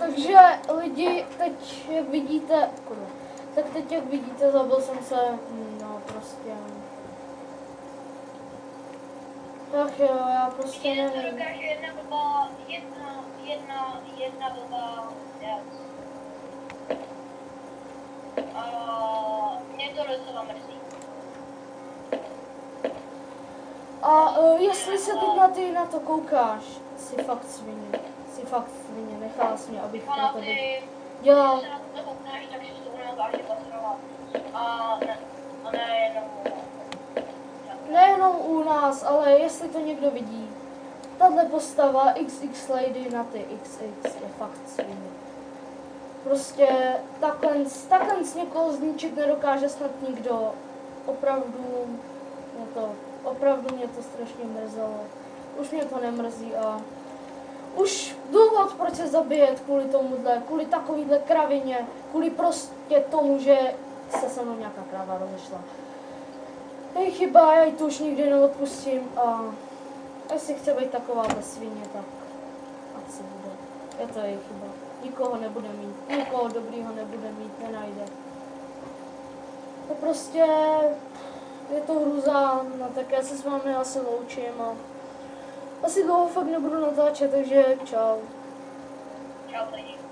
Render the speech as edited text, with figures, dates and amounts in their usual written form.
Takže lidi, teď jak vidíte, tak teď jak vidíte, zabil jsem se, no prostě. Ach jo, já prostě Mně to nevím. dokáže jedna blbá věc. Mě to docela mrzí. A jestli se teď na to koukáš, si fakt svině, nechala jsi mě, abych pro tebe dělal. Když se na to koukneš, tak si to dokáže patrovat. A ne jenom Nejenom u nás, ale jestli to někdo vidí. Tahle postava XX Lady na ty XX je fakt svině. Prostě takhle někoho zničit nedokáže snad nikdo. Opravdu mě to strašně mrzelo. Už mě to nemrzí a už důvod, proč se zabíjet kvůli tomuhle, kvůli takovýhle kravině, kvůli prostě tomu, že se mnou nějaká kráva rozešla. Je chyba, já ji tu už nikdy neodpustím a jestli chce být takováhle svině, tak ať si bude. Je to její chyba. Nikoho nebude mít, nikoho dobrýho nebude mít, nenajde. To prostě je to hruza, no tak já se s vámi asi loučím a asi dlouho fakt nebudu natáčet, takže čau. čau lidi.